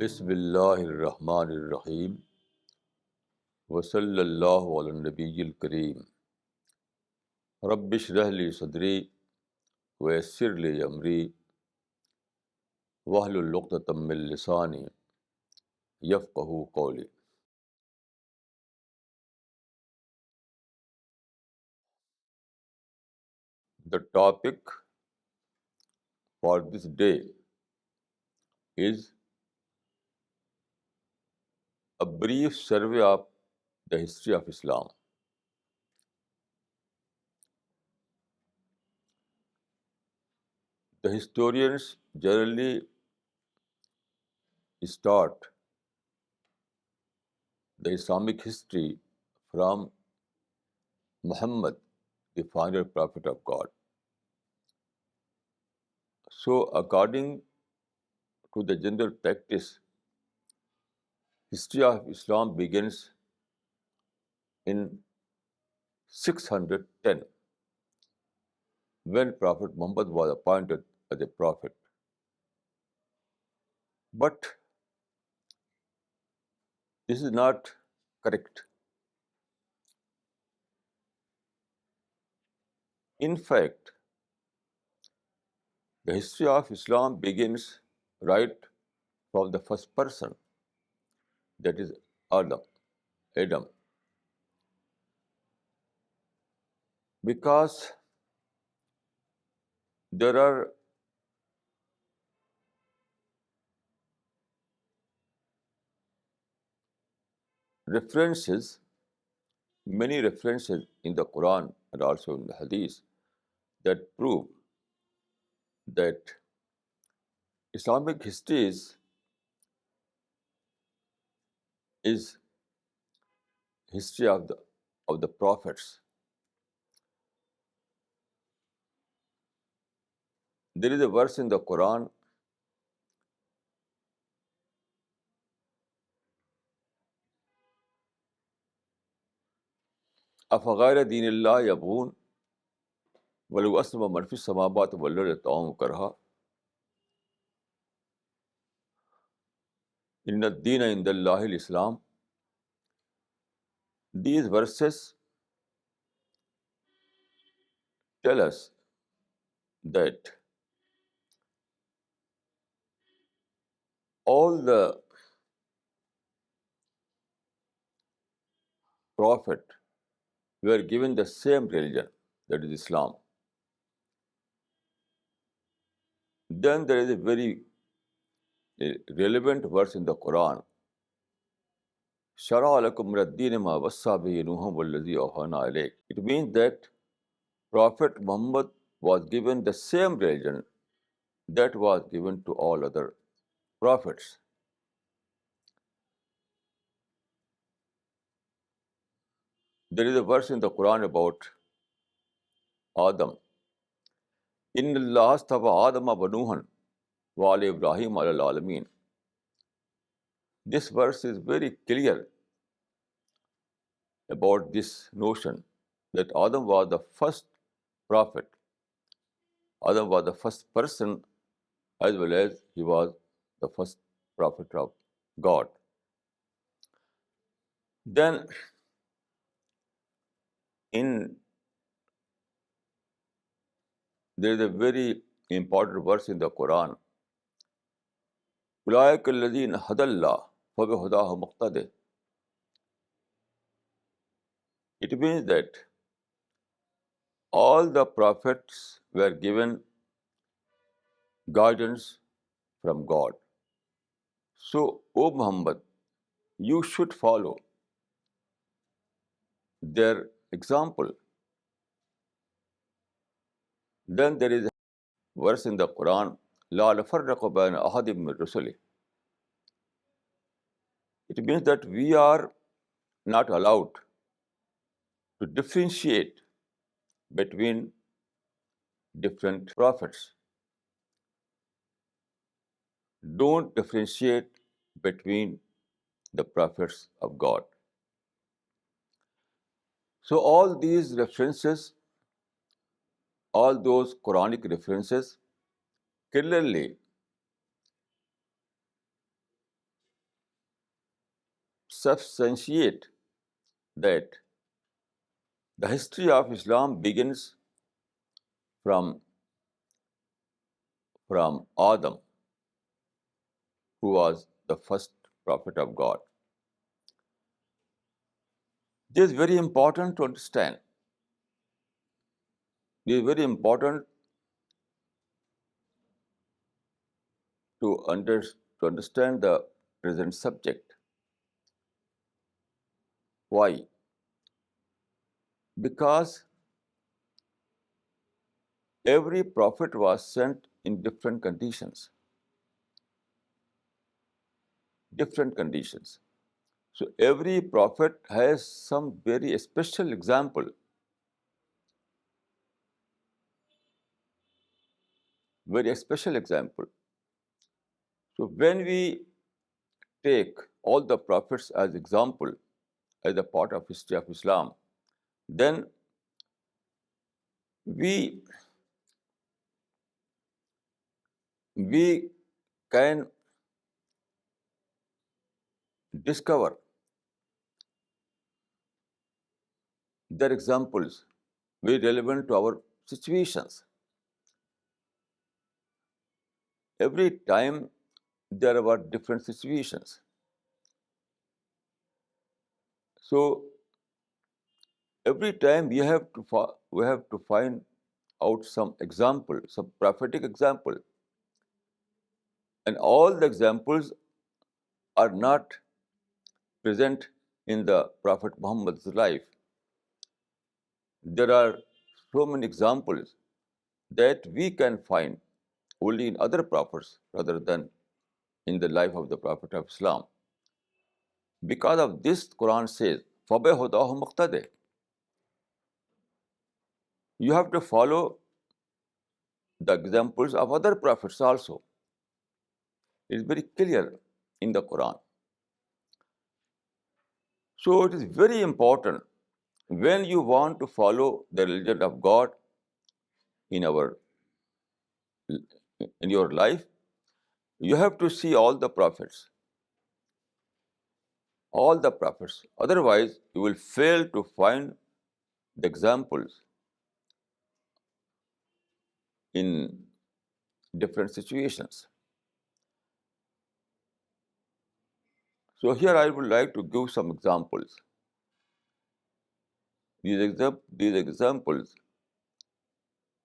बिस्मिल्लाहिर्रहमानिर्रहीम वसल्लल्लाहु अला नबिय्यिल करीम रब्बिश्रह ली सदरी वयस्सिर ली अमरी वहलुल उक़्दतम मिन लिसानी यफ़क़हू क़ौली। The topic for this day is a brief survey of the history of Islam. The historians generally start the Islamic history from Muhammad, the final prophet of God. So, according to the general practice, history of Islam begins in 610 when Prophet Muhammad was appointed as a prophet. But this is not correct. In fact, the history of Islam begins right from the first person, that is Adam, because there are references, many references in the Quran and also in the Hadith that prove that Islamic history is history of the prophets. There is a verse in the Quran, أَفَغَيْرَ دِينِ اللَّهِ يَبْغُونَ وَلَوْ أَسْلَمَ مَنْ فِي السَّمَاوَاتِ وَالْأَرْضِ طَوْعًا وَكَرْهًا إِنَّ الدِّينَ عِندَ اللَّهِ الْإِسْلَامُ. These verses tell us that all the prophets were given the same religion, that is Islam. Then there is a very relevant verse in the Quran, شَرَعَ لَكُم مِّنَ الدِّينِ مَا وَصَّىٰ بِهِ نُوحًا وَالَّذِي أَوْحَيْنَا إِلَيْكَ. It means that Prophet Muhammad was given the same religion that was given to all other prophets. There is a verse in the Quran about Adam. إِنَّ اللَّهَ اصْطَفَىٰ آدَمَ وَنُوحًا وَآلَ إِبْرَاهِيمَ عَلَى الْعَالَمِينَ. This verse is very clear about this notion that Adam was the first prophet. Adam was the first person as well as he was the first prophet of God. Then there is a very important verse in the Quran, أُولَٰئِكَ الَّذِينَ هَدَى اللَّهُ فَبِهُدَاهُ مُقْتَدِهْ. It means that all the prophets were given guidance from God. So, O Muhammad, you should follow their example. Then there is a verse in the Quran, لَا نُفَرِّقُ بَيْنَ أَحَدٍ مِّن رُّسُلِهِ. It means that we are not allowed to differentiate between different prophets. Don't differentiate between the prophets of God. So all these references, all those Quranic references clearly substantiate that the history of Islam begins from Adam, who was the first prophet of God. This is very important to understand. It is very important to understand the present subject. Why? Because every prophet was sent in different conditions. Different conditions. So every prophet has some very special example, very special example. So when we take all the prophets as example, as a part of history of Islam, then we we can discover their examples very relevant to our situations. Every time there were different situations. So every time we have to find out some example, some prophetic example, and all the examples are not present in the Prophet Muhammad's life. There are so many examples that we can find only in other prophets rather than in the life of the Prophet of Islam. Because of this, Quran says, فَبِهُدَاهُ مُقْتَدِهِ. You have to follow the examples of other prophets also. It is very clear in the Quran. So it is very important when you want to follow the religion of God in your life, you have to see all the prophets. All the prophets. Otherwise, you will fail to find the examples in different situations. So here I would like to give some examples. These examples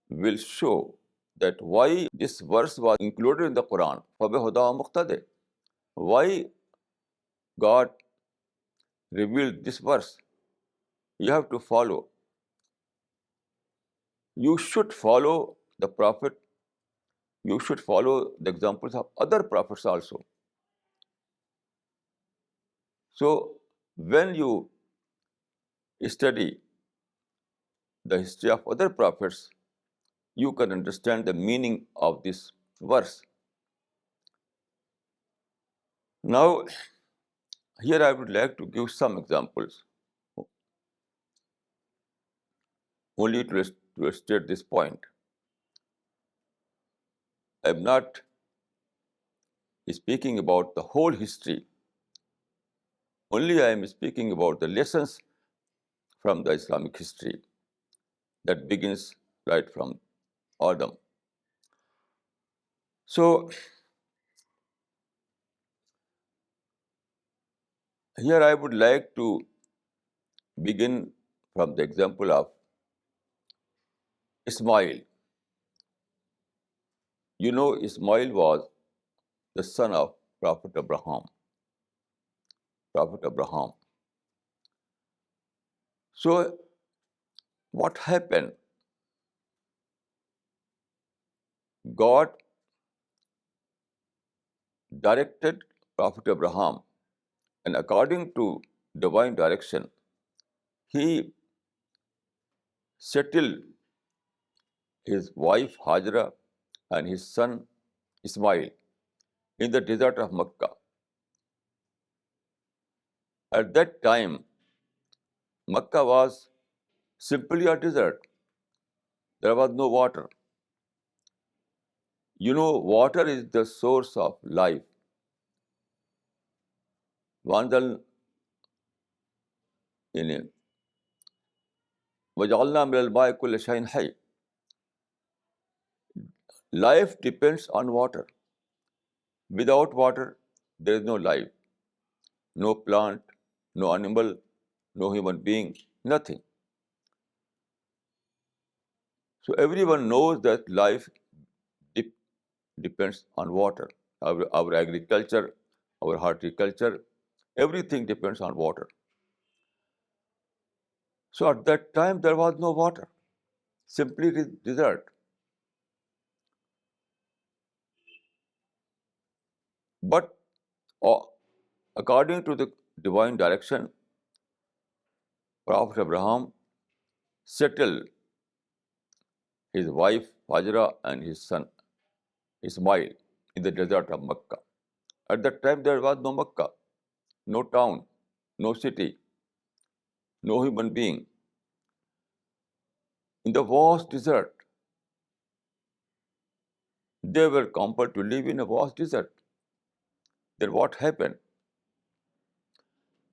will show that why this verse was included in the Quran. فَبِهُدَاهُ مُقْتَدِهِ. Why God revealed this verse? You have to follow. You should follow the Prophet. You should follow the examples of other prophets also. So when you study the history of other prophets, you can understand the meaning of this verse. Now, here I would like to give some examples, only to illustrate this point. I am not speaking about the whole history. Only I am speaking about the lessons from the Islamic history that begins right from Adam. So here I would like to begin from the example of Ismail. You know, Ismail was the son of Prophet Abraham. Prophet Abraham. So what happened? God directed Prophet Abraham, and according to divine direction, he settled his wife Hajra and his son Ismail in the desert of Mecca. At that time, Mecca was simply a desert. There was no water. You know, water is the source of life. यानी वजअलना मिनल माइ कुल्ल शैइन हय. Life depends on water. Without water, there is no life, no plant, no animal, no human being, nothing. So everyone knows that life depends on water. Our agriculture, our horticulture, everything depends on water. So at that time, there was no water, simply desert. But uh, according to the divine direction, Prophet Abraham settled his wife Hajra and his son Ismail in the desert of Mecca. At that time, there was no Mecca, no town, no city, no human being. In the vast desert, they were compelled to live in a vast desert. Then what happened?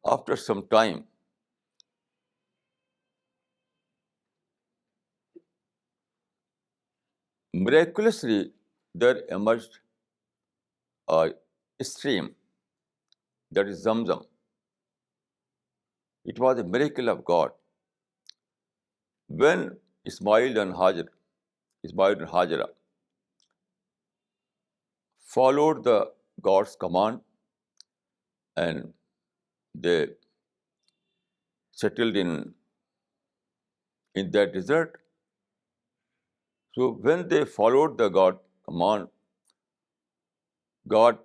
After some time, miraculously, there emerged a stream, that is Zamzam. It was a miracle of God. When Ismail and Hajra followed the God's command and they settled in that desert. So when they followed the God command, God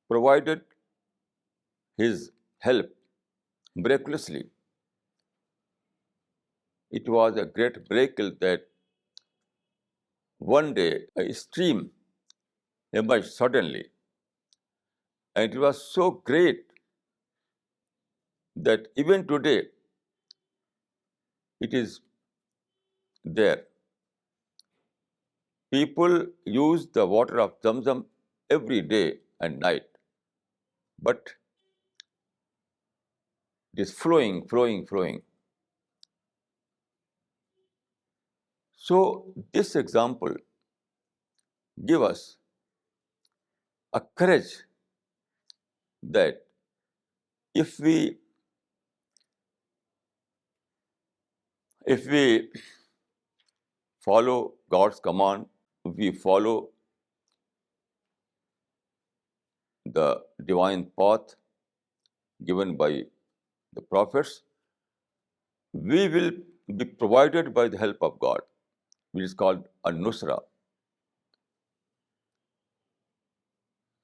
provided His help miraculously. It was a great miracle that one day a stream emerged suddenly, and it was so great that even today it is there. People use the water of Zamzam every day and night, but it is flowing, flowing, flowing. So this example gives us a courage that if we follow God's command, if we follow the divine path given by the prophets, we will be provided by the help of God, which is called an-nusra.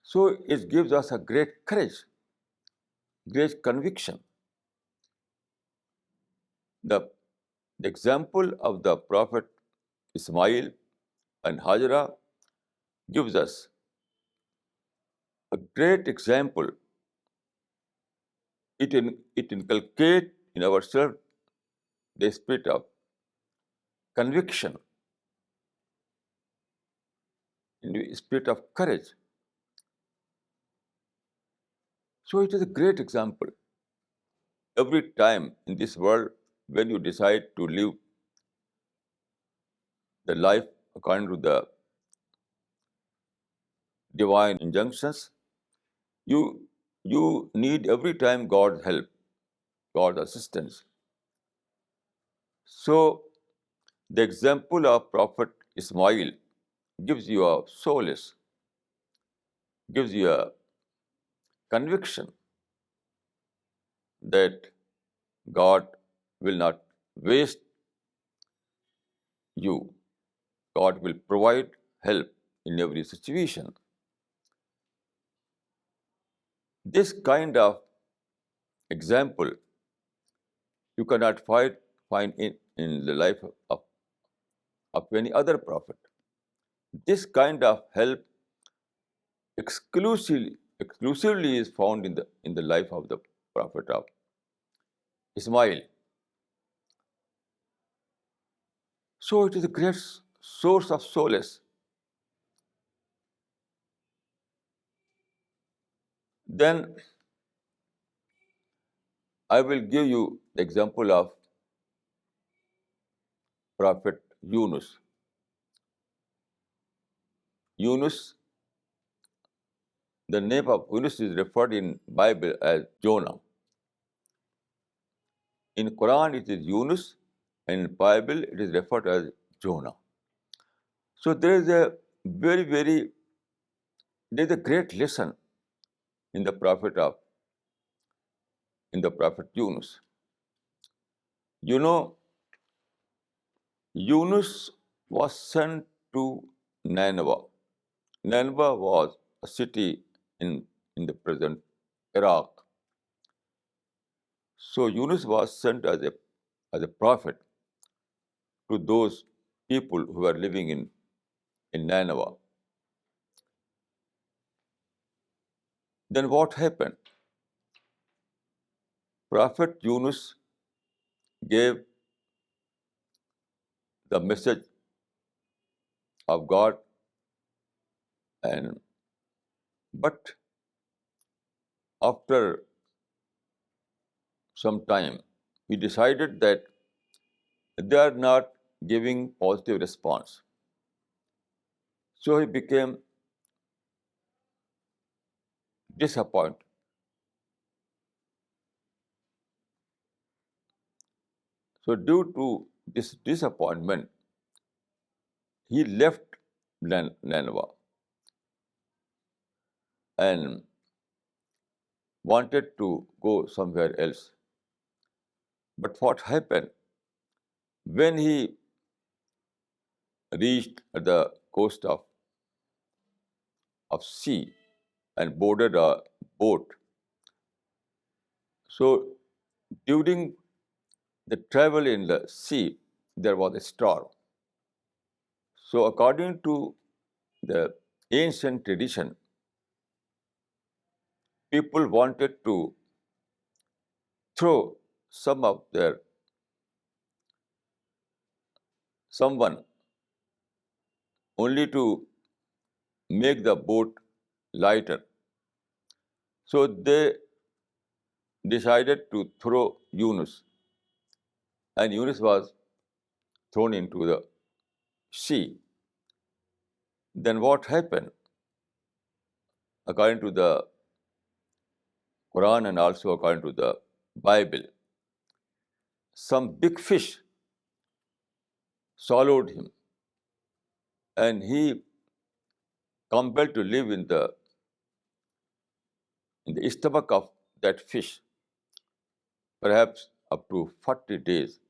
So it gives us a great courage, great conviction. The example of the Prophet Ismail and Hajra gives us a great example. It inculcates in ourselves the spirit of conviction, in the spirit of courage. So it is a great example. Every time in this world, when you decide to live the life according to the divine injunctions, you need every time God's help, God's assistance. So the example of Prophet Ismail gives you a solace, gives you a conviction that God will not waste you. God will provide help in every situation. This kind of example you cannot find in the life of any other prophet. This kind of help exclusively is found in the life of the prophet of Ismail. So it is a great source of solace. Then I will give you the example of Prophet Yunus. Yunus, the name of Yunus is referred in Bible as Jonah. In Quran it is Yunus, and in Bible it is referred as Jonah. So there is a great lesson in the prophet Yunus. You know, Yunus was sent to Nineveh. Nineveh was a city in the present Iraq. So Yunus was sent as a prophet to those people who were living in Nineveh. Then what happened? Prophet Yunus gave the message of God, and but after some time he decided that they are not giving positive response. So he became disappointed. So due to this disappointment, he left Nineveh and wanted to go somewhere else. But what happened when he reached the coast of sea and boarded a boat? So during the travel in the sea, there was a storm. So according to the ancient tradition, people wanted to throw someone only to make the boat lighter. So they decided to throw Yunus, and Yunus was thrown into the sea. Then what happened? According to the Quran and also according to the Bible, some big fish swallowed him, and he compelled to live in the stomach of that fish, perhaps up to 40 days.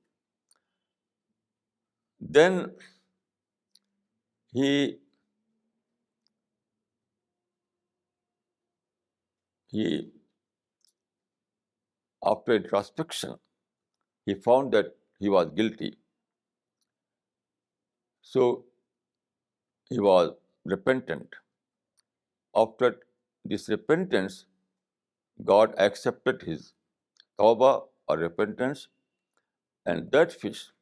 Then he he after introspection, he found that he was guilty. So he was repentant. After this repentance, God accepted his tawbah or repentance, and that fish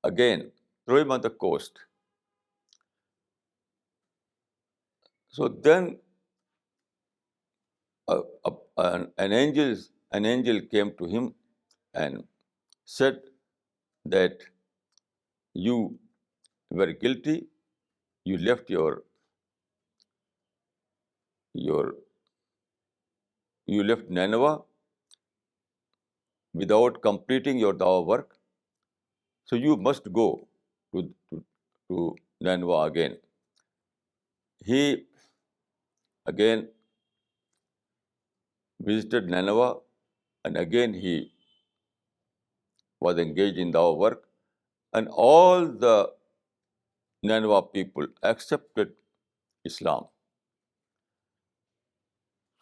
again threw him on the coast. So then an angel came to him and said that you were guilty. You left your you left Nineveh without completing your dawah work. So you must go to Nineveh again. He again visited Nineveh, and again he was engaged in dawah work, and all the Nineveh people accepted Islam.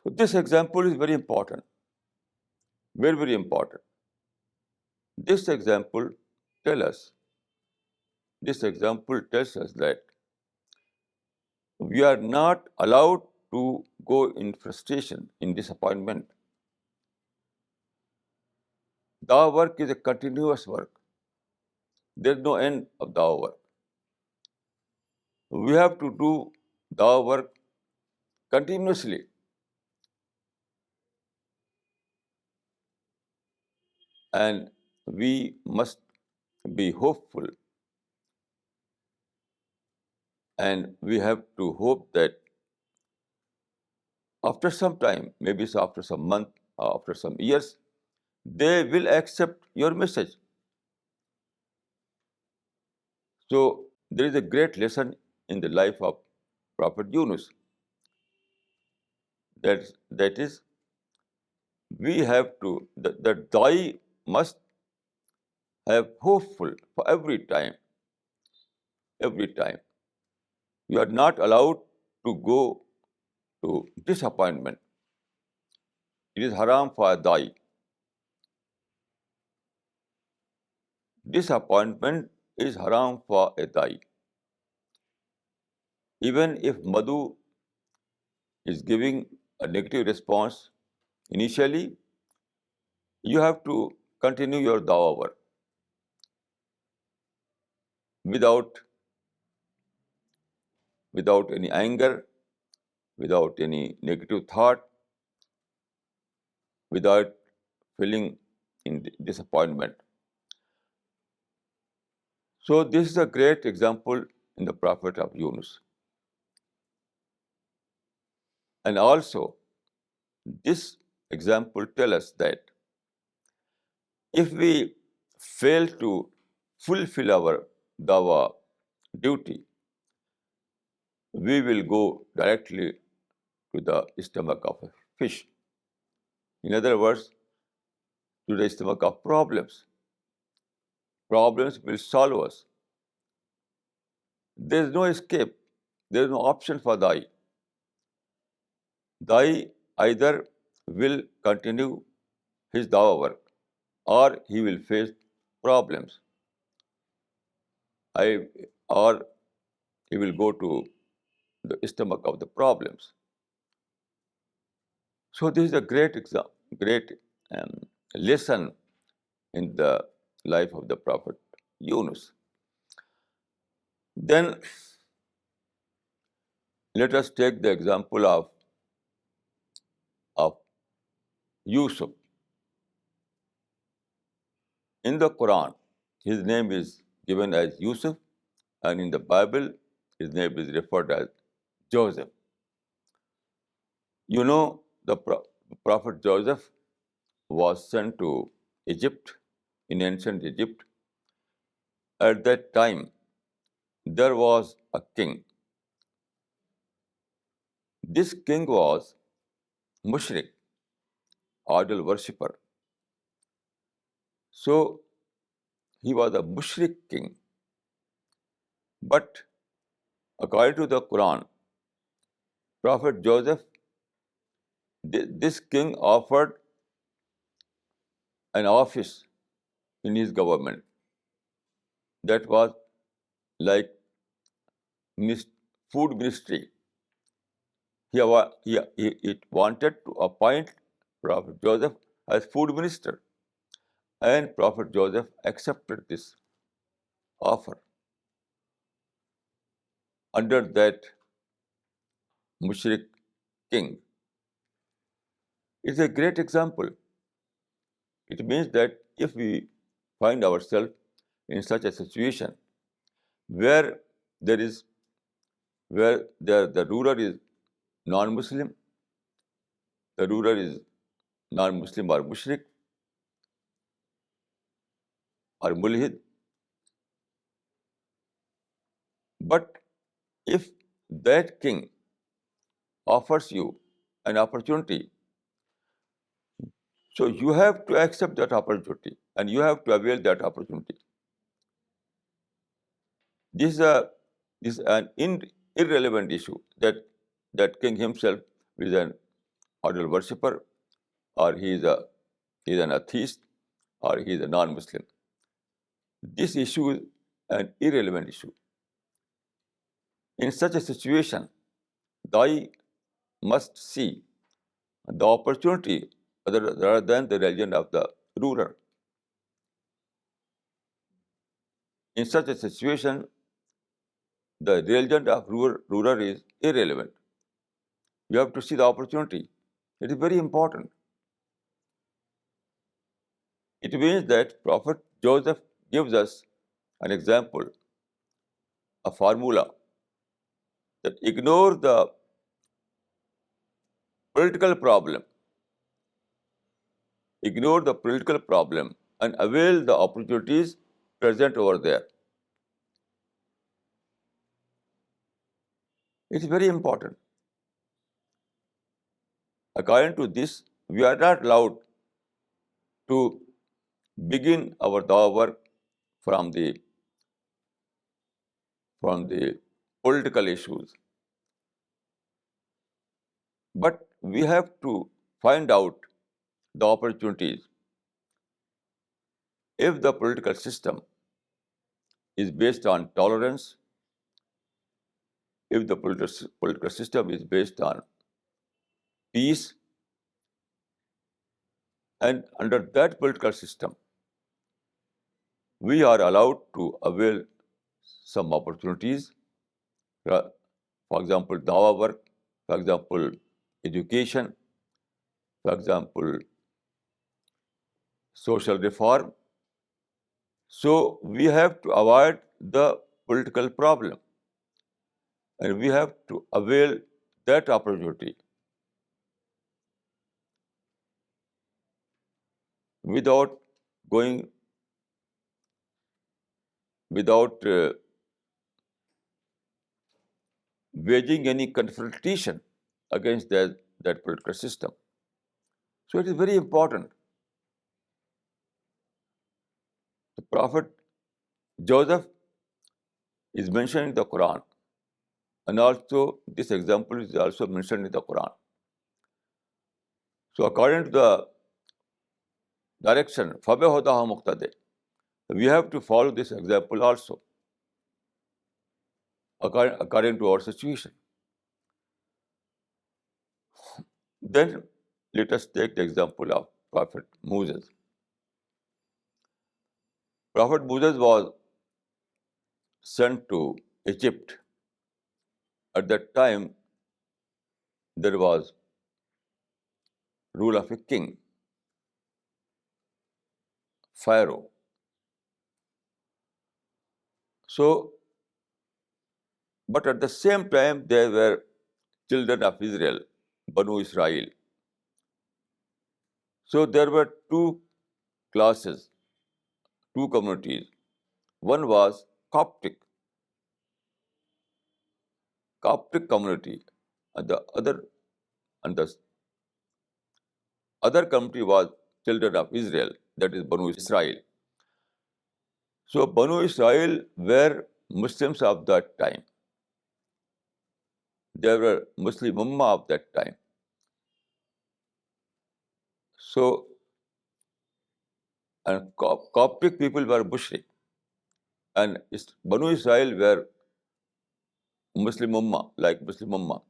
So this example is very important, very important. This example tells us, that we are not allowed to go in frustration, in disappointment. Dawah work is a continuous work. There's no end of dawah work. We have to do dawah work continuously. and we must be hopeful, and we have to hope that after some time, maybe so after some month, after some years, they will accept your message. So there is a great lesson in the life of Prophet Yunus. That is, we have to, the Dai must have hopeful for every time, every time. You are not allowed to go to disappointment. It is haram for a Dai. Disappointment is haram for a Dai. Even if Madhu is giving a negative response initially, you have to continue your dawah work without any anger, without any negative thought, without feeling in disappointment. So this is a great example in the Prophet of Yunus. And also, this example tells us that if we fail to fulfill our dawah duty, we will go directly to the stomach of a fish. In other words, to the stomach of problems. Problems will solve us. There is no escape. There is no option for Dai. Dai either will continue his dawah work or he will face problems. Or he will go to the stomach of the problems. So this is a great lesson in the life of the Prophet Yunus. Then let us take the example of Yusuf. In the Quran, his name is given as Yusuf, and in the Bible, his name is referred as Joseph. You know, the Prophet Joseph was sent to Egypt, in ancient Egypt. At that time, there was a king. This king was mushrik, idol worshipper. So he was a mushrik king. But according to the Quran, Prophet Joseph, this king offered an office in his government that was like food ministry. It wanted to appoint Prophet Joseph as food minister, and Prophet Joseph accepted this offer under that mushrik king. It's a great example. It means that if we find ourselves in such a situation where the ruler is non-Muslim, the ruler is non-Muslim or mushrik or mulhid, but if that king offers you an opportunity, so you have to accept that opportunity and you have to avail that opportunity. This is an irrelevant issue that king himself is an idol worshipper, or he is an atheist, or he is a non-Muslim. This issue is an irrelevant issue. In such a situation, Dai must see the opportunity rather than the religion of the ruler. In such a situation, the religion of ruler is irrelevant. You have to see the opportunity. It is very important. It means that Prophet Joseph gives us an example, a formula that ignore the political problem, and avail the opportunities present over there. It's very important. According to this, we are not allowed to begin our dawah work from the political issues, but we have to find out the opportunities. If the political system is based on tolerance, if the political system is based on peace, and under that political system, we are allowed to avail some opportunities. For example, dawah work, for example, education, for example, social reform. So we have to avoid the political problem, and we have to avail that opportunity without going, without waging any confrontation against that political system. So it is very important. The Prophet Joseph is mentioned in the Quran, and also this example is also mentioned in the Quran. So according to the direction, فَبِهُدَاهُ مُقْتَدِي, we have to follow this example also, according to our situation. Then let us take the example of Prophet Moses. Prophet Moses was sent to Egypt. At that time, there was rule of a king, Pharaoh. So, but at the same time, there were children of Israel, Banu Israel. So there were two classes, two communities. One was Coptic community, and the other community was children of Israel, that is Banu Israel. So Banu Israel were Muslims of that time. They were Muslim Ummah of that time. So, and Coptic people were Mushrik, and Banu Israel were Muslim Ummah, like Muslim Ummah.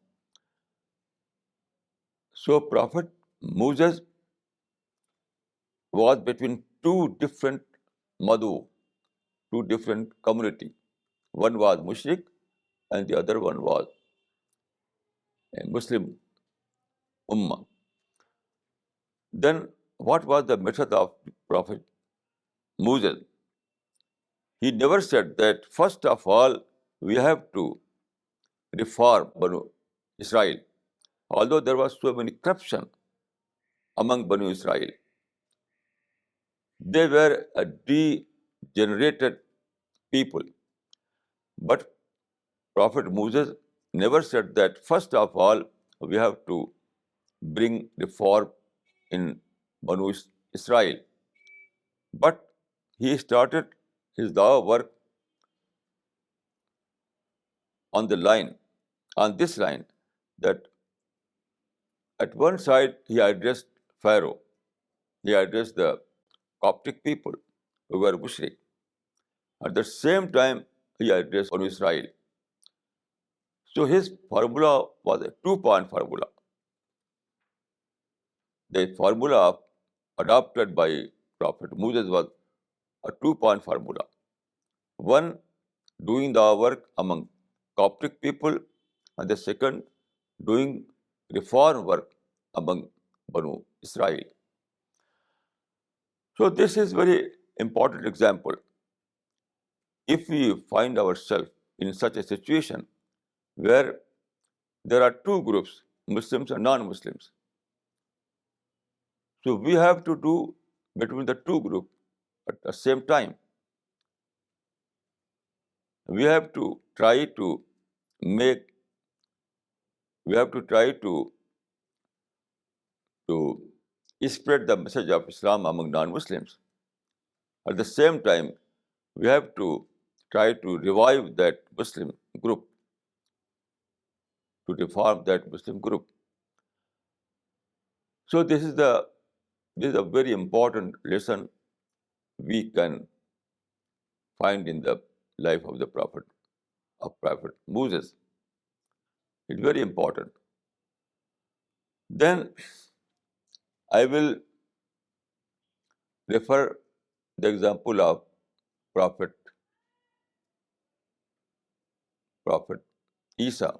So Prophet Moses was between two different Madhu, two different community. One was Mushrik and the other one was a Muslim Ummah. Then what was the method of Prophet Moses? He never said that first of all we have to reform Banu Israel. Although there was so many corruption among Banu Israel, they were a degenerated people. But Prophet Moses never said that first of all we have to bring reform in Banu Israel. But he started his dawah work on this line, that at one side he addressed Pharaoh, he addressed the Coptic people who were Mushrik. At the same time, he addressed Banu Israel. So his formula was a two-point formula. The formula adopted by Prophet Moses was a two-point formula. One, doing the work among Coptic people, and the second, doing reform work among Banu Israel. So this is very important example. If we find ourselves in such a situation where there are two groups, Muslims and non-Muslims, so we have to do between the two groups at the same time. We have to try to make, we have to try to spread the message of Islam among non-Muslims. At the same time, we have to try to revive that Muslim group, to reform that Muslim group. So this is a very important lesson we can find in the life of the Prophet Moses. It's very important. Then I will refer the example of Prophet Prophet Isa,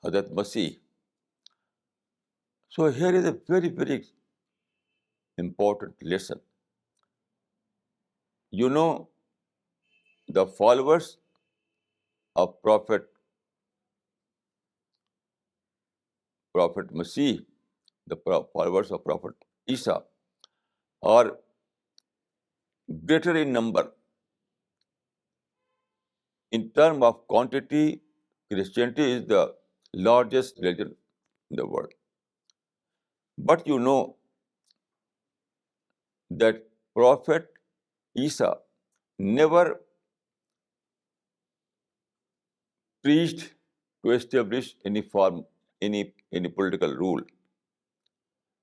Hazrat Masih. So here is a very, very important lesson. You know, the followers of Prophet Masih, the followers of Prophet Isa are greater in number. In terms of quantity, Christianity is the largest religion in the world. But you know that Prophet Isa never preached to establish any form, any political rule.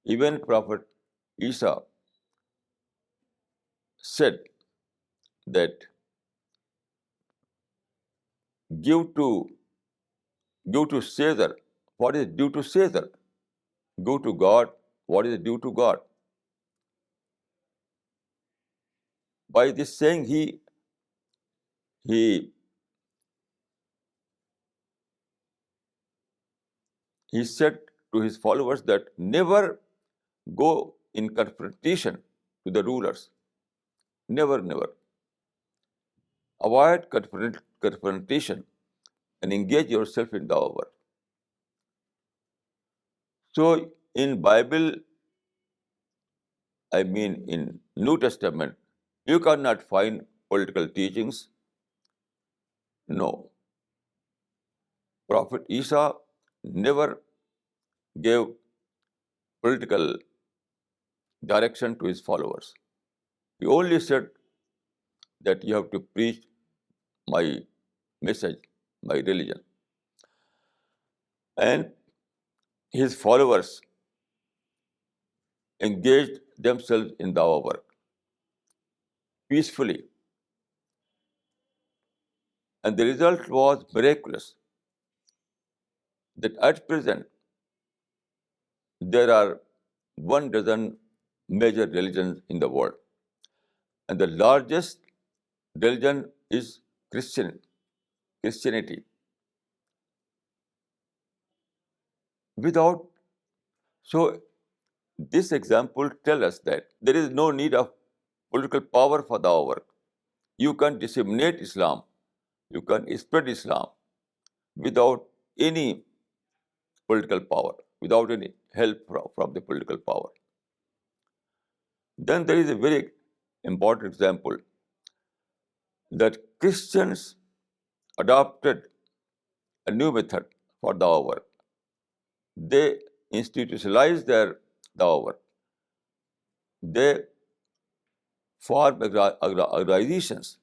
Even Prophet Isa said that give to Caesar what is due to Caesar. Give to God what is due to God. By this saying, he said to his followers that never go in confrontation to the rulers. Never, never. Avoid confrontation and engage yourself in dawah work. So in Bible, I mean in New Testament, you cannot find political teachings. No. Prophet Isa never gave political direction to his followers. He only said that you have to preach my message, my religion. And his followers engaged themselves in dawah work peacefully. And the result was miraculous. That at present, there are 12 major religions in the world. And the largest religion is Christianity. So this example tells us that there is no need of political power for dawah work. You can disseminate Islam, you can spread Islam without any political power, without any help from the political power. Then there is a very important example that Christians adopted a new method for dawah work. They institutionalized their dawah work. They formed organizations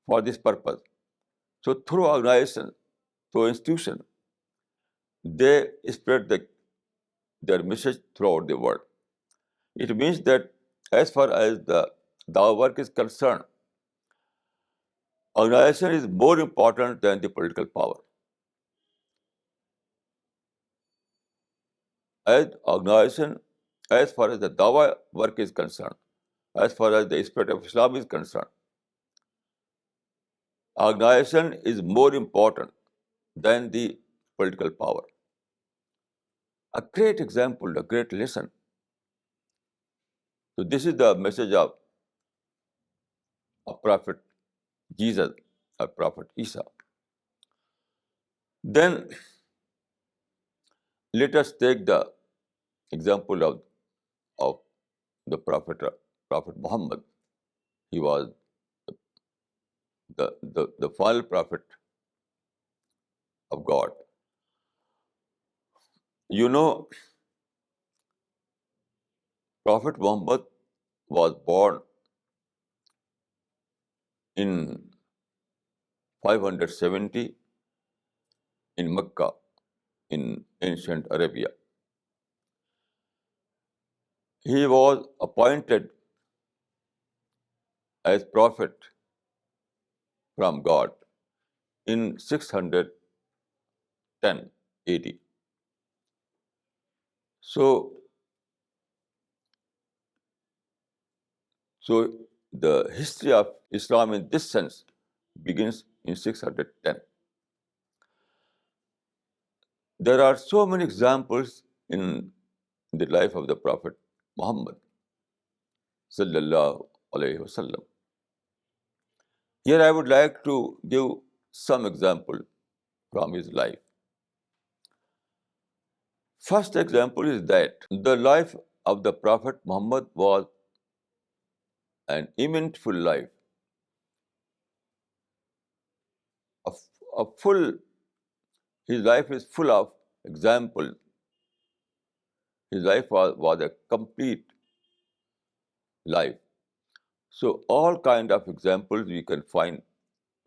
for this purpose. So through organization, through institution, they spread their message throughout the world. It means that as far as the dawah work is concerned, organization is more important than the political power. As far as the dawah work is concerned, as far as the spread of Islam is concerned, organization is more important than the political power. A great example, a great lesson. So this is the message of Prophet Jesus, or Prophet Isa. Then let us take the example of the Prophet Muhammad. He was the final prophet of God. You know, Prophet Muhammad was born in 570 in Mecca, in ancient Arabia. He was appointed as prophet from God in 610 AD. So, so the history of Islam in this sense begins in 610. There are so many examples in the life of the Prophet Muhammad sallallahu alaihi wasallam. Here I would like to give some example from his life. First example is that the life of the Prophet Muhammad was an eventful life, a, a full. His life is full of example. His life was a complete life. So all kind of examples we can find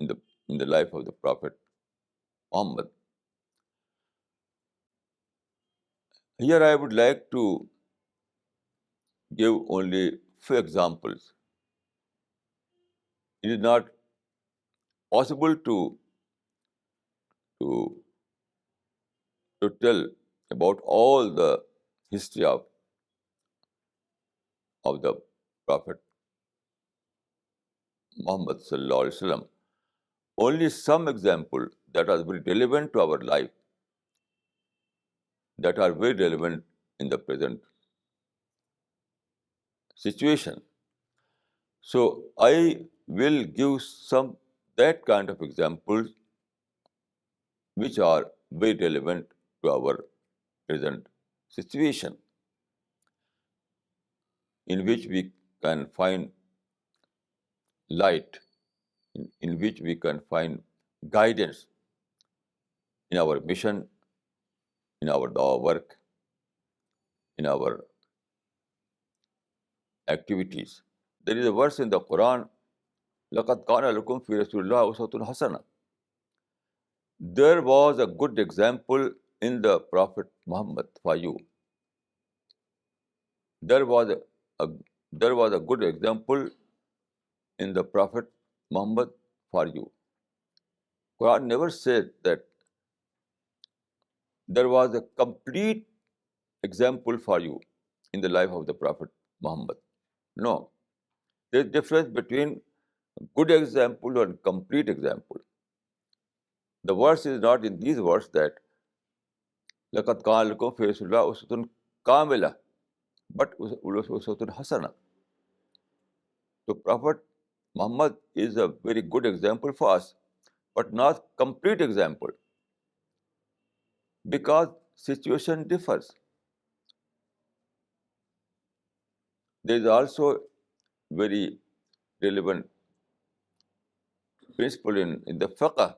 in the life of the Prophet Muhammad. Here I would like to give only few examples. It is not possible to, to tell about all the history of the Prophet Muhammad sallallahu alaihi wasallam. Only some example that are very relevant to our life, that are very relevant in the present situation. So I will give some that kind of examples which are very relevant to our present situation, in which we can find light, in which we can find guidance in our mission, in our work, in our activities. There is a verse in the Quran, لَقَدْ كَانَ لَكُمْ فِي رَسُولِ اللَّهِ أُسْوَةٌ حَسَنَةٌ. There was a good example in the Prophet Muhammad for you. There was a good example in the Prophet Muhammad for you. Quran never said that there was a complete example for you in the life of the Prophet Muhammad. No. There is difference between good example and complete example. The verse is not in these words that لَقَدْ كَانَ لَكُمْ فِي رَسُولِ اللَّهِ أُسْوَةٌ كَامِلَةٌ, but uswatun hasana. So Prophet Muhammad is a very good example for us, but not complete example, because situation differs. There is also very relevant principle in the fiqh,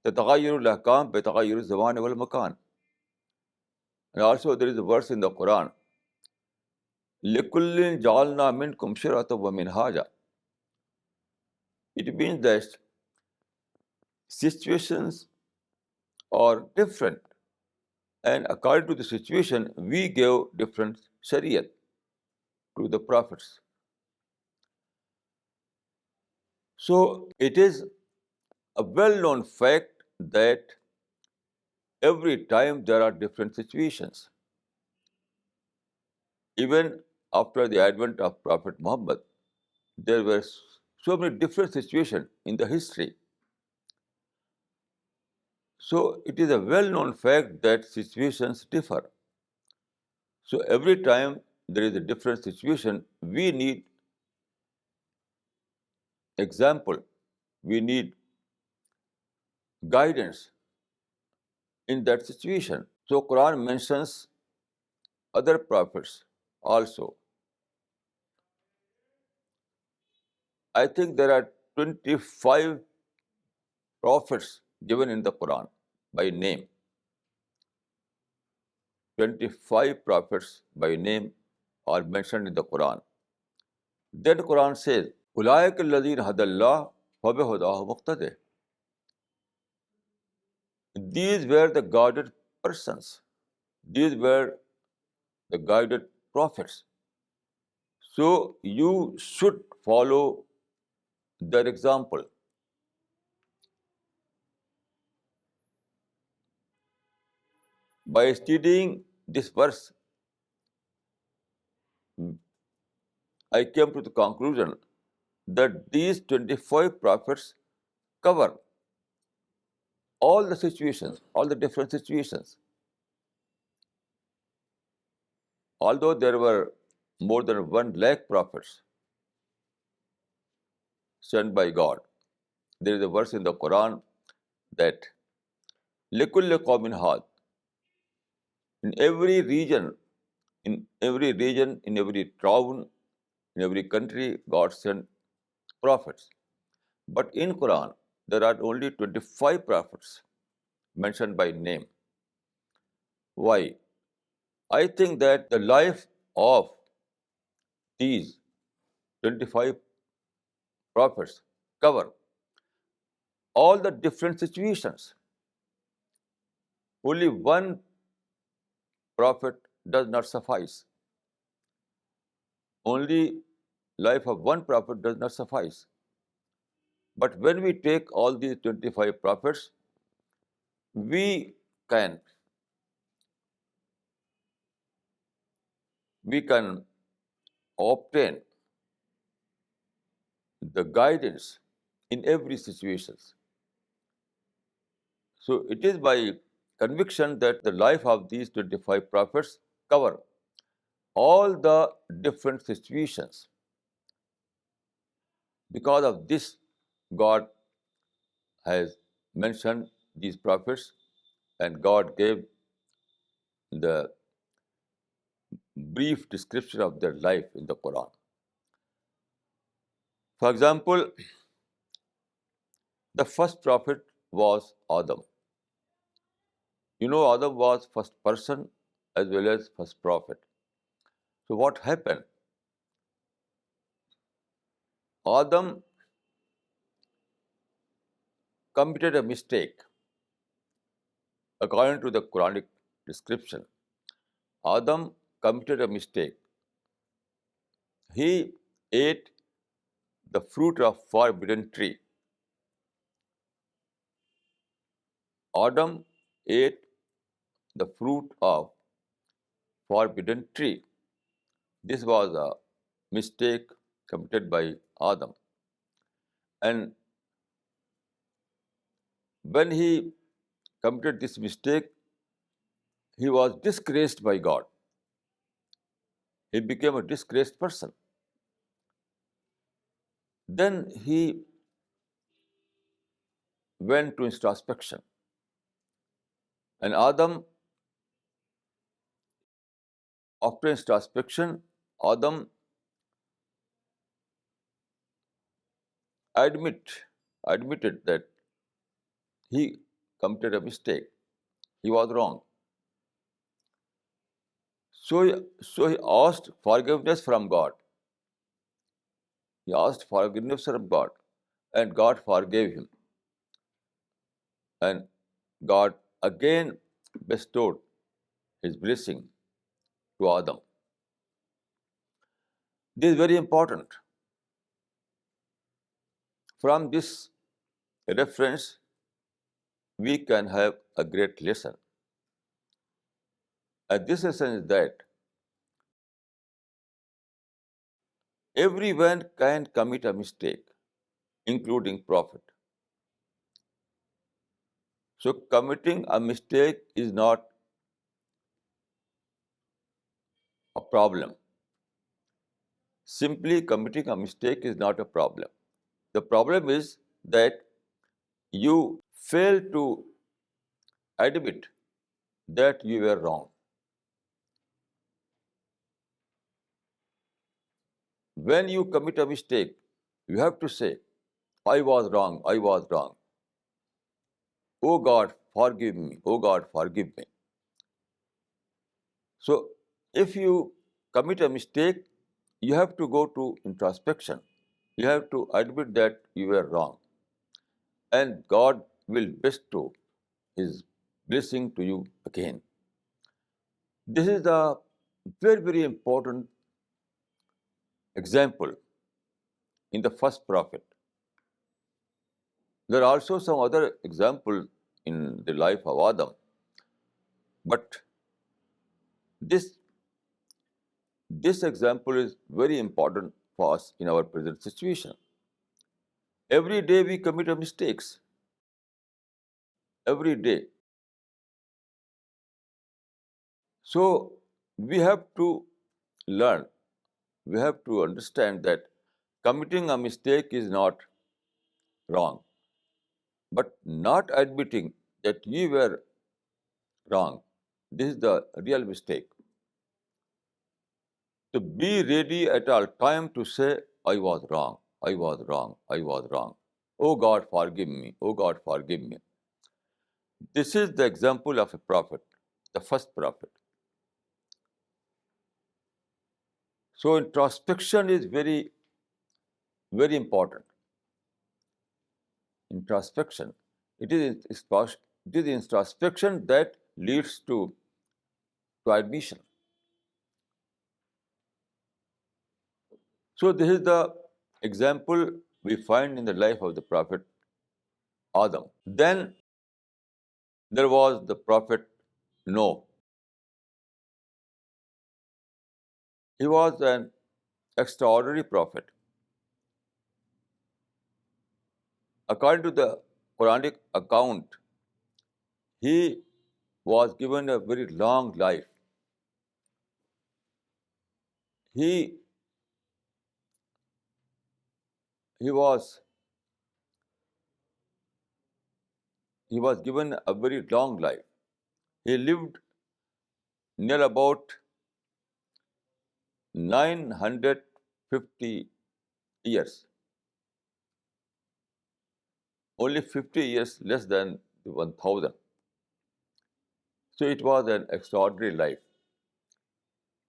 تتغير الأحكام بتغير الزمان والمكان. And also there is a verse in the Quran, لِكُلٍّ جَعَلْنَا مِنْكُمْ شِرْعَةً وَمِنْهَاجًا. It means that situations are different, and according to the situation, we gave different shariat to the prophets. So it is a well-known fact that every time there are different situations. Even after the advent of Prophet Muhammad, there were so many different situations in the history. So it is a well-known fact that situations differ. So every time there is a different situation, we need example, we need guidance in that situation. So Quran mentions other prophets also. I think there are 25 prophets given in the Quran by name. 25 prophets by name are mentioned in the Quran. Then the Quran says, Ulaika alladhina hadallah fabihudahu muqtadi. These were the guided persons. These were the guided prophets. So you should follow their example. By studying this verse, I came to the conclusion that these 25 prophets cover all the situations, all the different situations. Although there were more than 1 lakh prophets sent by God, there is a verse in the Quran that لِكُلِّ قَوْمٍ هَادٍ. In every region, in every town, in every country, God sent prophets. But in Quran, there are only 25 prophets mentioned by name. Why? I think that the life of these 25 prophets cover all the different situations. Only one prophet does not suffice. Only life of one prophet does not suffice. But when we take all these 25 prophets, we can obtain the guidance in every situation. So it is by conviction that the life of these 25 prophets cover all the different situations. Because of this, God has mentioned these prophets, and God gave the brief description of their life in the Quran. For example, the first prophet was Adam. Adam was first person as well as first prophet. So what happened? Adam committed a mistake. According to the Quranic description, Adam committed a mistake. He ate the fruit of forbidden tree. Adam ate the fruit of forbidden tree. This was a mistake committed by Adam. And when he committed this mistake, he was disgraced by God. He became a disgraced person. Then he went to introspection. And Adam, after introspection, Adam admitted that he committed a mistake. He was wrong. So he asked forgiveness from God. He asked forgiveness from God, and God forgave him. And God again bestowed his blessing to Adam. This is very important. From this reference, we can have a great lesson. And this lesson is that everyone can commit a mistake, including prophet. So committing a mistake is not a problem. Simply committing a mistake is not a problem. The problem is that you fail to admit that you were wrong. When you commit a mistake, you have to say, I was wrong, I was wrong. Oh God, forgive me. Oh God, forgive me. So, if you commit a mistake, you have to go to introspection. You have to admit that you were wrong. And God will bestow His blessing to you again. This is a very, very important example in the first prophet. There are also some other examples in the life of Adam, but this example is very important for us in our present situation. Every day we commit mistakes. Every day. So we have to learn, we have to understand that committing a mistake is not wrong, but not admitting that you were wrong, this is the real mistake. To be ready at all time to say, I was wrong, I was wrong, I was wrong. Oh God, forgive me. Oh God, forgive me. This is the example of a prophet, the first prophet. So introspection is very, very important. Introspection. It is introspection that leads to admission. So this is the example we find in the life of the prophet Adam. Then there was the prophet Noah. He was an extraordinary prophet. According to the Quranic account, he was given a very long life. He was given a very long life. He lived near about 950 years, only 50 years less than 1000. So it was an extraordinary life.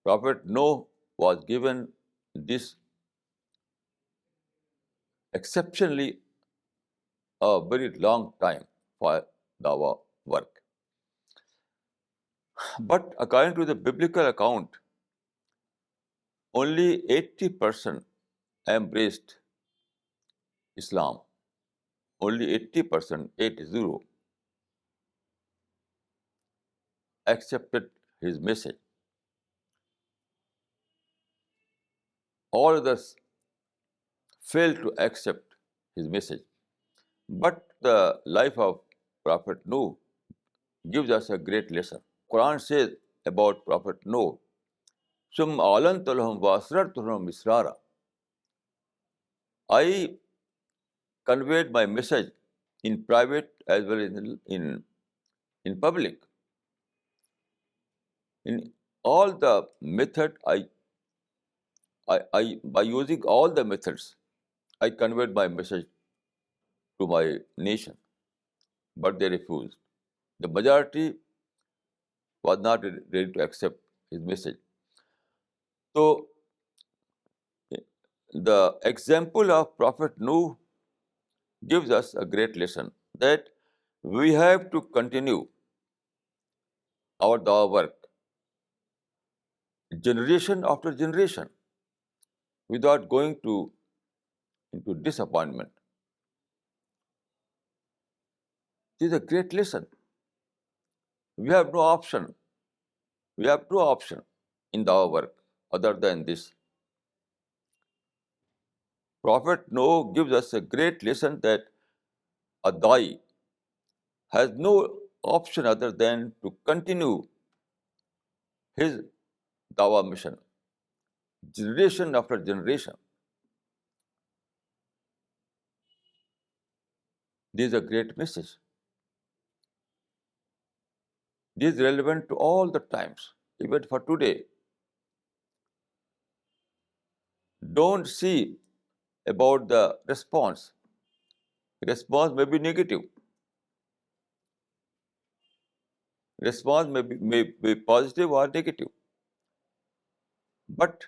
Prophet Noah was given this exceptionally a very long time for the work. But according to the biblical account, only 80% embraced Islam. Only 80%, 80, accepted his message. All others failed to accept his message. But the life of Prophet Noah gives us a great lesson. Quran says about Prophet Noah, "Sum alantu lahum wa asrartu lahum israra." I conveyed my message in private as well as in public. In all the method, by using all the methods, I conveyed my message to my nation, but they refused. The majority was not ready to accept his message. So the example of Prophet Noah gives us a great lesson that we have to continue our dawah work generation after generation without going into disappointment. This is a great lesson. We have no option. We have no option in dawah work other than this. Prophet Noah gives us a great lesson that a dai has no option other than to continue his Dawa mission, generation after generation. This is a great message. This is relevant to all the times, even for today. Don't see about the response. Response may be negative. Response may be positive or negative. But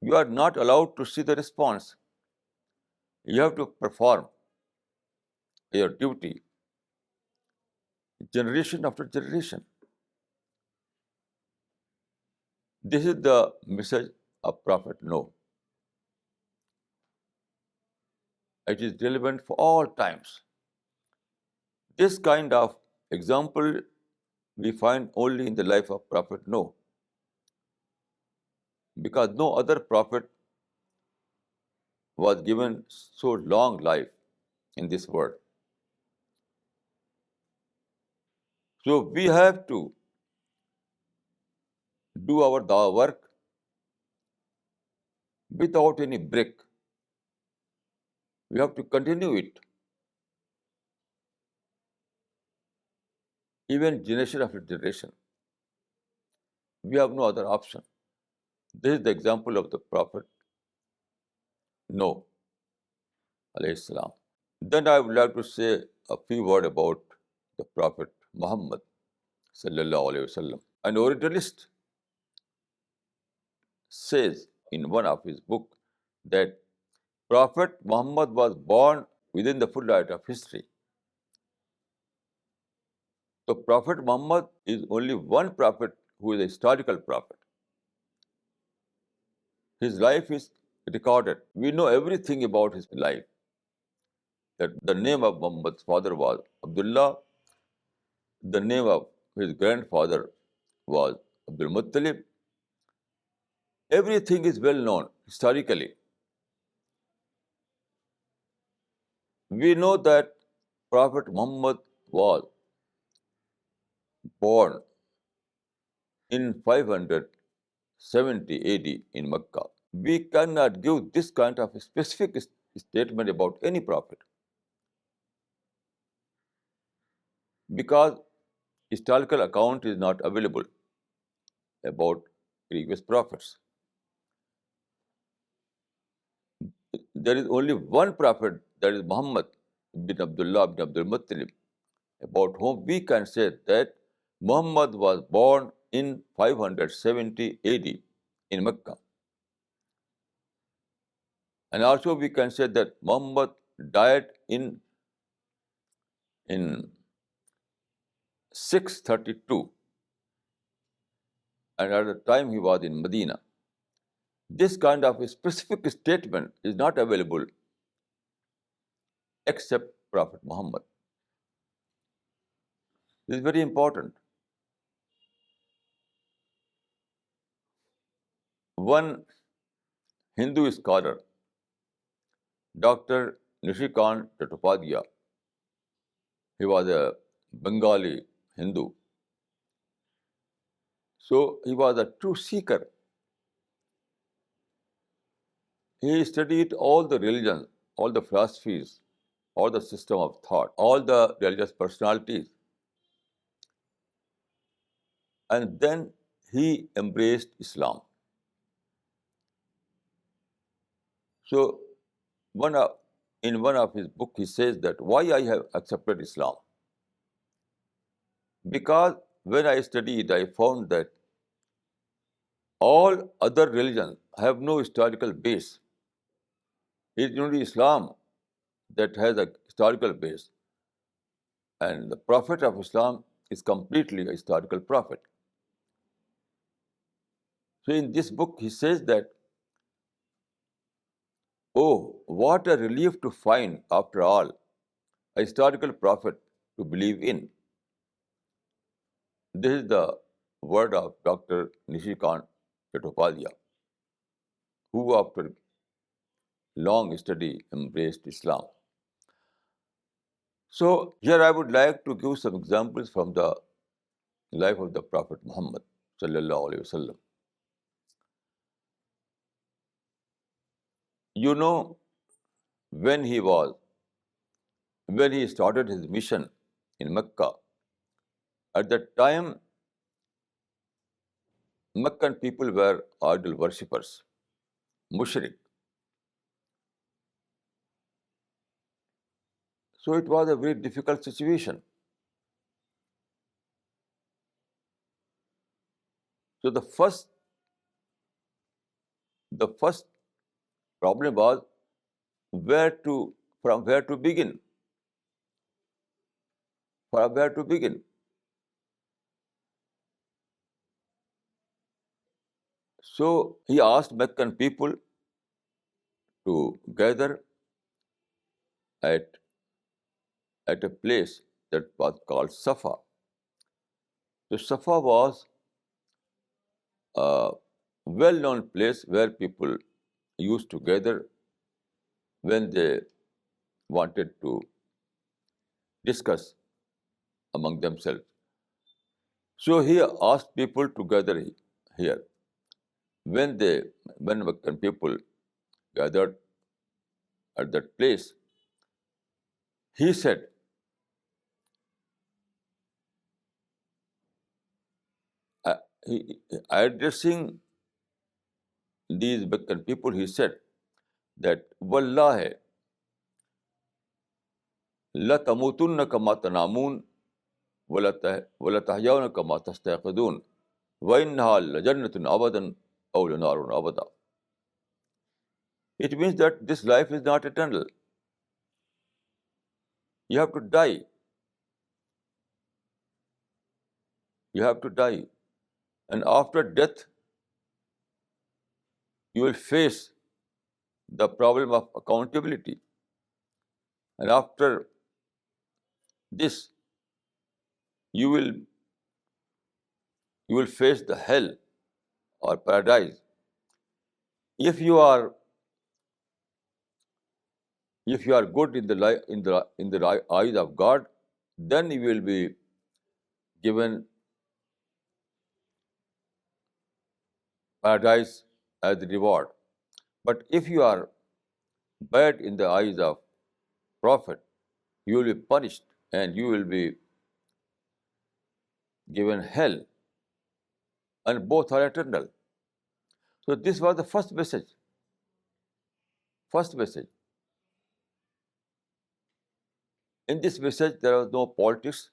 you are not allowed to see the response. You have to perform your duty generation after generation. This is the message of Prophet Noah. It is relevant for all times. This kind of example we find only in the life of Prophet Noah, because no other prophet was given so long life in this world. So we have to do our work without any break. We have to continue it, even generation after generation. We have no other option. This is the example of the Prophet Noah alayhi salam. Then I would like to say a few words about the Prophet Muhammad sallallahu alayhi wasallam. An Orientalist says in one of his books that Prophet Muhammad was born within the footlight of history. So Prophet Muhammad is only one prophet who is a historical prophet. His life is recorded. We know everything about his life. That the name of Muhammad's father was Abdullah, the name of his grandfather was Abdul Muttalib. Everything is well known historically. We know that Prophet Muhammad was born in 570 AD in Mecca. We cannot give this kind of a specific statement about any prophet, because historical account is not available about previous prophets. There is only one prophet, that is Muhammad bin Abdullah bin Abdul Muttalib, about whom we can say that Muhammad was born in 570 AD in Mecca. And also we can say that Muhammad died in 632, and at the time he was in Medina. This kind of a specific statement is not available except Prophet Muhammad. This is very important. One Hindu scholar, Dr. Nishikant Chattopadhyay, he was a Bengali Hindu. So he was a true seeker. He studied all the religions, all the philosophies, all the system of thought, all the religious personalities. And then he embraced Islam. So in one of his books, he says that why I have accepted Islam. Because when I studied, I found that all other religions have no historical base. It is only Islam that has a historical base. And the Prophet of Islam is completely a historical prophet. So in this book, he says that, oh, what a relief to find, after all, a historical prophet to believe in. This is the word of Dr. Nishikant Chattopadhyay, who after long study embraced Islam. So here I would like to give some examples from the life of the Prophet Muhammad. sallallahu alaihi wasallam. You know, when he was when he started his mission in Mecca, at that time Meccan people were idol worshippers, mushrik. So it was a very difficult situation. So the first problem was where to from where to begin. From where to begin. So he asked Meccan people to gather at a place that was called Safa. So Safa was a well-known place where people used to gather when they wanted to discuss among themselves. So he asked people to gather here. When Meccan people gathered at that place, he said, uh, addressing these Meccan people, he said that Wallahi la tamutunna kama tanamun wala tahyawna kama tastayqidun wa innaha lajannatun abadan aw lanarun abada. It means that this life is not eternal. You have to die. You have to die. And after death, you will face the problem of accountability. And after this, you will face the hell or paradise. If you are good in the eyes of God, then you will be given paradise as the reward. But if you are bad in the eyes of Prophet, you will be punished and you will be given hell, and both are eternal. So this was the first message. First message. In this message, there was no politics,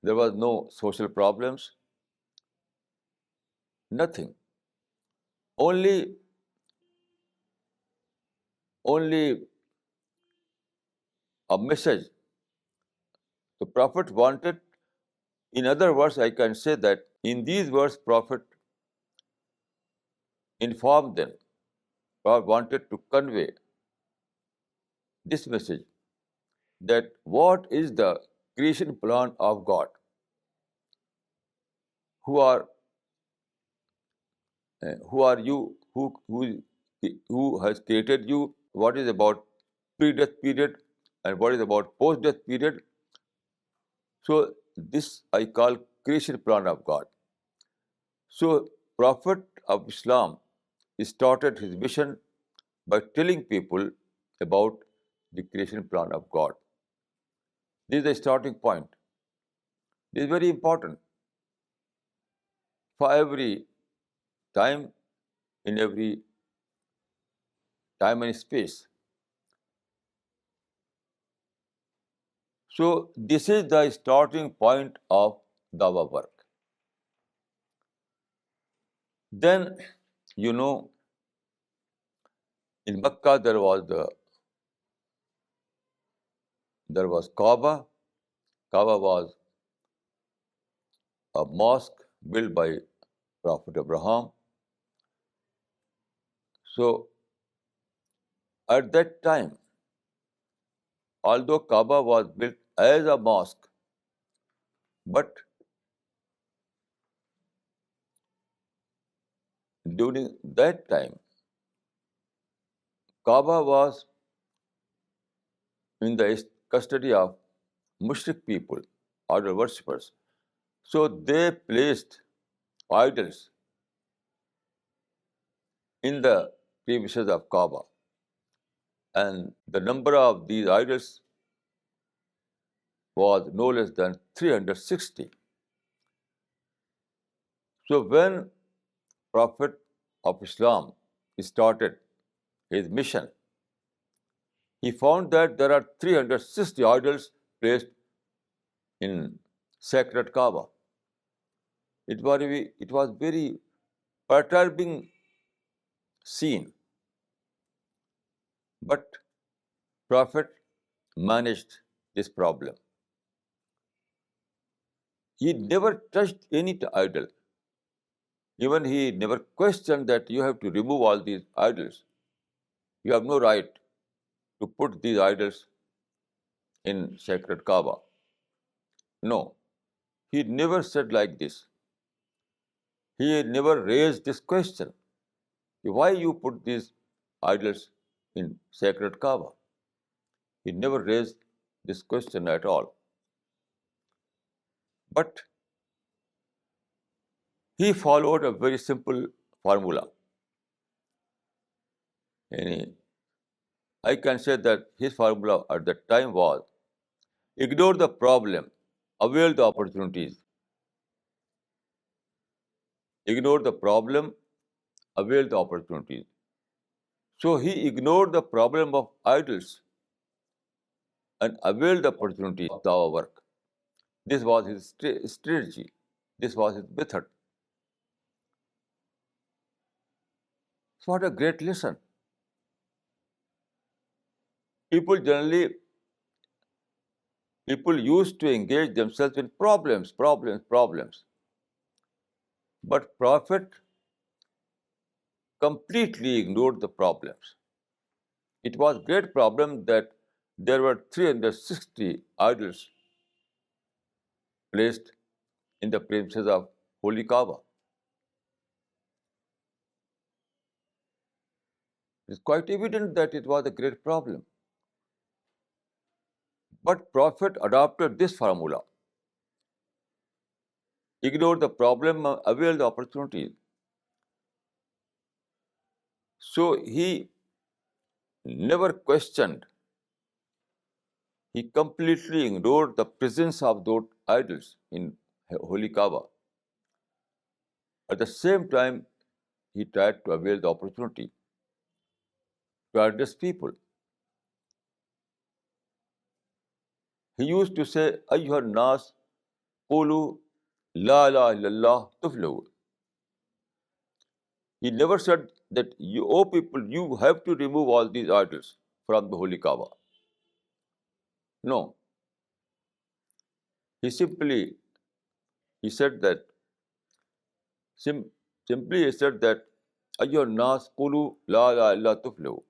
there was no social problems, nothing. Only a message the Prophet wanted. In other words, I can say that in these words, Prophet informed them, or wanted to convey this message, that what is the creation plan of God, who are you, who has created you, what is about pre-death period, and what is about post-death period. So this I call creation plan of God. So Prophet of Islam started his mission by telling people about the creation plan of God. This is the starting point. This is very important for every time, in every time and space. So this is the starting point of Dawah work. Then, you know, in Mecca there was Kaaba. Kaaba was a mosque built by Prophet Abraham. So at that time, although Kaaba was built as a mosque, but during that time, Kaaba was in the custody of mushrik people, idol worshippers. So they placed idols in the premises of Kaaba, and the number of these idols was no less than 360. So when Prophet of Islam started his mission, he found that there are 360 idols placed in sacred Kaaba. It was very perturbing scene, but Prophet managed this problem. He never touched any idol. Even he never questioned that you have to remove all these idols. You have no right to put these idols in sacred Kaaba. No, he never said like this. He never raised this question. Why you put these idols in sacred Kaaba? He never raised this question at all. But he followed a very simple formula. I can say that his formula at that time was ignore the problem, avail the opportunities. Ignore the problem, avail the opportunities. So he ignored the problem of idols and availed the opportunity of our work. This was his strategy. This was his method. So what a great lesson. People used to engage themselves in problems. But Prophet completely ignored the problems. It was a great problem that there were 360 idols placed in the premises of Holy Kaaba. It's quite evident that it was a great problem. But Prophet adopted this formula. Ignore the problem, avail the opportunity. So he never questioned. He completely ignored the presence of those idols in Holy Kaaba. At the same time, he tried to avail the opportunity to address people. He used to say, Ayyuhan nas, qulu la ilaha illallah tuflihu. He never said that, O people, you have to remove all these idols from the Holy Kaaba. No. He said that, simply he said that, Ayyuhan nas, qulu la ilaha illallah tuflihu.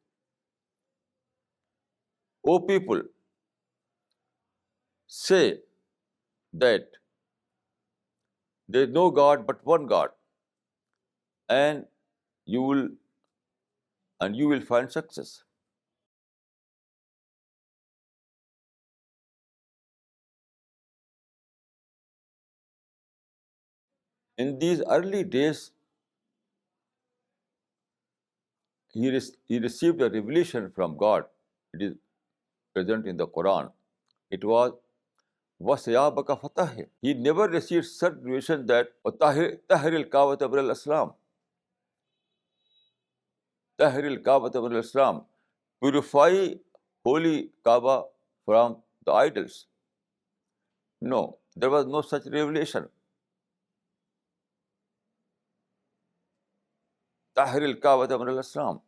O people, say that there is no God but one God, and you will find success. In these early days, he received a revelation from God. It is present in the Quran. It was وَسَيَابَكَ فَتَحِرْ. He never received such revelation that طَهِرِ الْكَعْبَةَ مِنَ الْإِسْلَامِ. طَهِرِ الْكَعْبَةَ مِنَ الْإِسْلَامِ. Purify holy Kaaba from the idols. No, there was no such revelation. طَهِرِ الْكَعْبَةَ مِنَ الْإِسْلَامِ.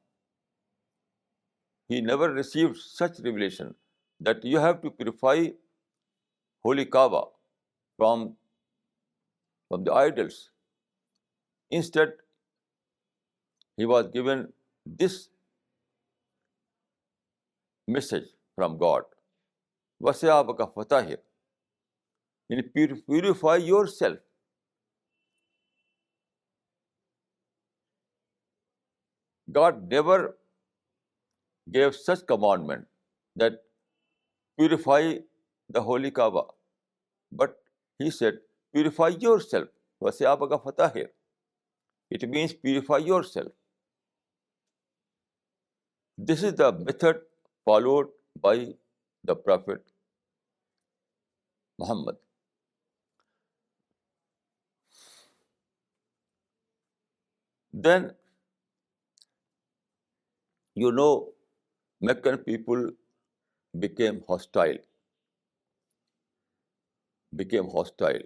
He never received such revelation that you have to purify holy Kaaba from the idols. Instead, he was given this message from God. وَسَيَابَكَ فَتَحِرْ. Purify yourself. God never gave such commandment that purify the holy Kaaba. But he said, purify yourself. وَسَيَابَكَ فَتَحِرْ. It means purify yourself. This is the method followed by the Prophet Muhammad. Then, you know, Meccan people became hostile, became hostile.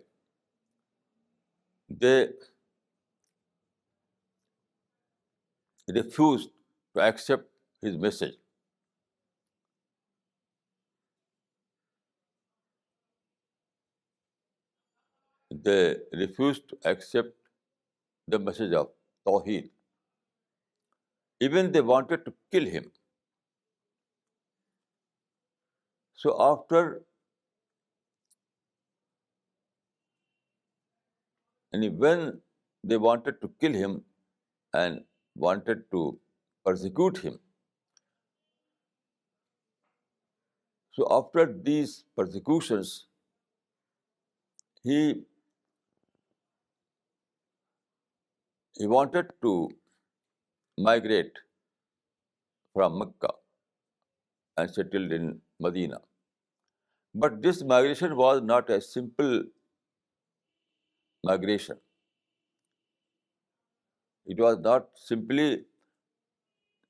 They refused to accept his message. They refused to accept the message of Tawheed. Even they wanted to kill him. So after, and when they wanted to kill him and wanted to persecute him, so after these persecutions, he wanted to migrate from Mecca and settled in Medina. But this migration was not a simple migration. It was not simply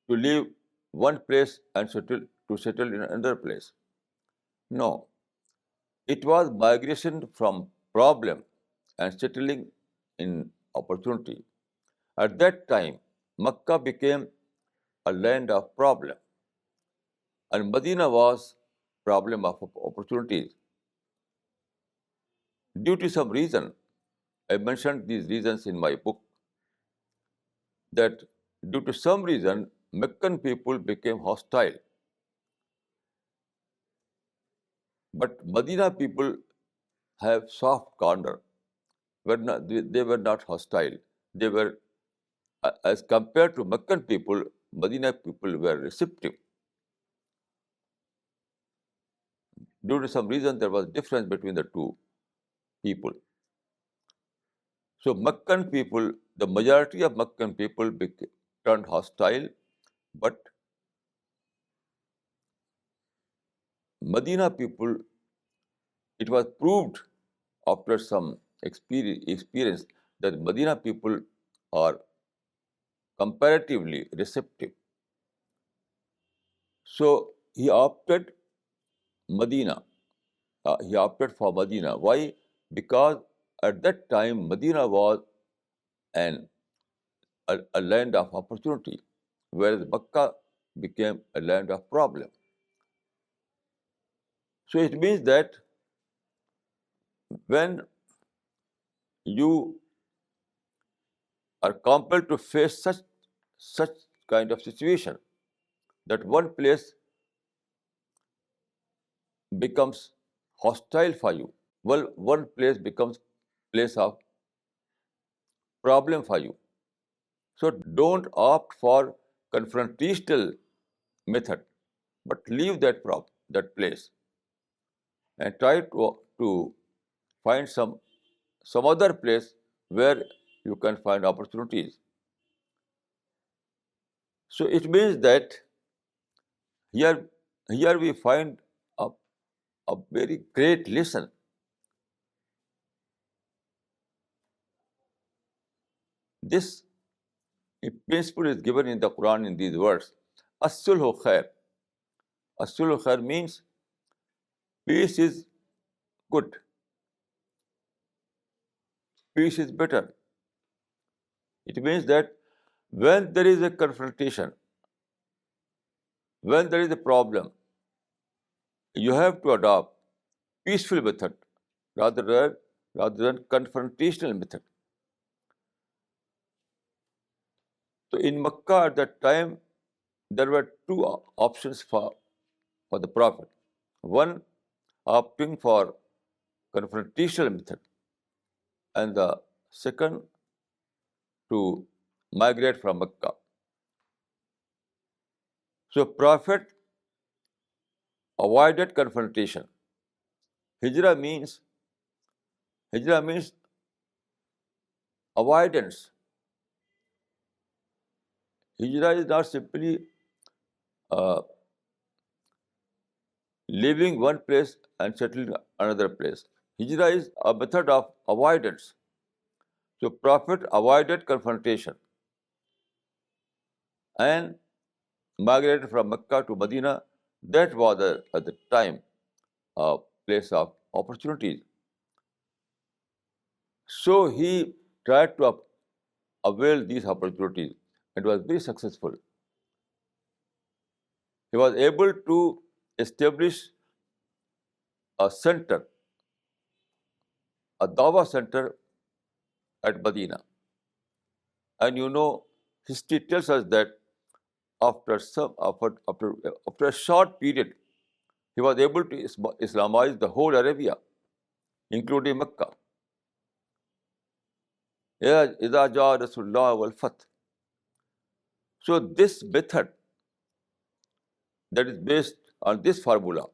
to leave one place and settle in another place. No, it was migration from problem and settling in opportunity. At that time, Mecca became a land of problem, and Medina was problem of opportunities. Due to some reason, I mentioned these reasons in my book, that due to some reason, Meccan people became hostile, but Medina people have soft corner. They were not hostile. They were, as compared to Meccan people, Medina people were receptive. Due to some reason, there was difference between the two people. So Meccan people, the majority of Meccan people turned hostile, but Medina people, it was proved after some experience that Medina people are comparatively receptive. So he opted Medina. He opted for Medina. Why? Because at that time Medina was an a land of opportunity, whereas Mecca became a land of problem. So it means that when you are compelled to face such kind of situation, that one place becomes hostile for you. Well, one place becomes place of problem for you. So don't opt for confrontational method, but leave that place and try to find some other place where you can find opportunities. So it means that here here we find a, a very great lesson. This principle is given in the Quran in these words. As-sulhu khair. As-sulhu khair means peace is good, peace is better. It means that when there is a confrontation, when there is a problem, you have to adopt peaceful method rather than confrontational method. So in Makkah at that time, there were two options for the Prophet. One, opting for confrontational method, and the second, to migrate from Makkah. So Prophet avoided confrontation. Hijrah means avoidance. Hijrah is not simply uh, leaving one place and settling another place. Hijrah is a method of avoidance. So Prophet avoided confrontation and migrated from Mecca to Medina. That was at the time a place of opportunities. So he tried to avail these opportunities and was very successful. He was able to establish a center, a Dawa center at Medina. And history tells us that after a short period, he was able to Islamize the whole Arabia, including Mecca. إِذَا جَاءَ رَسُولُ اللَّهِ وَالْفَتْحُ. So this method that is based on this formula,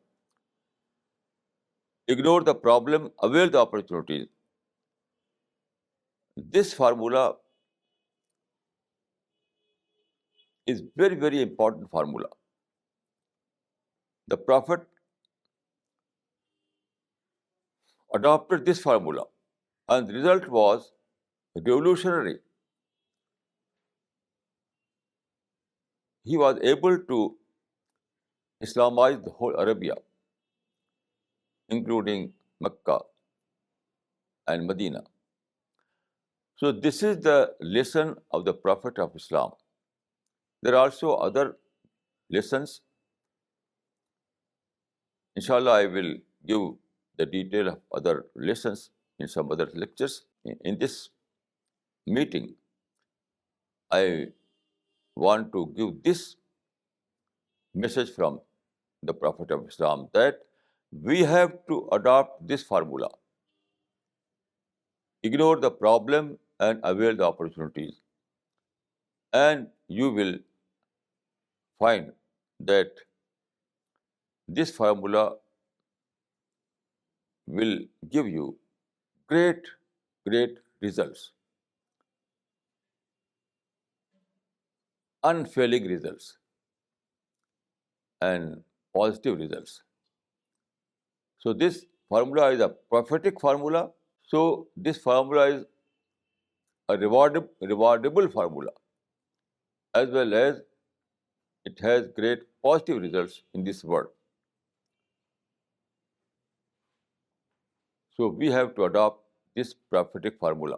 ignore the problem, avail the opportunities. This formula is very, very important formula. The Prophet adopted this formula, and the result was revolutionary. He was able to Islamize the whole Arabia, including Mecca and Medina. So this is the lesson of the Prophet of Islam. There are also other lessons. Inshallah, I will give the detail of other lessons in some other lectures. In this meeting, I want to give this message from the Prophet of Islam, that we have to adopt this formula. Ignore the problem and avail the opportunities. And you will find that this formula will give you great, great results, unfailing results, and positive results. So this formula is a prophetic formula. So this formula is a rewardable formula, as well as it has great positive results in this world. So we have to adopt this prophetic formula.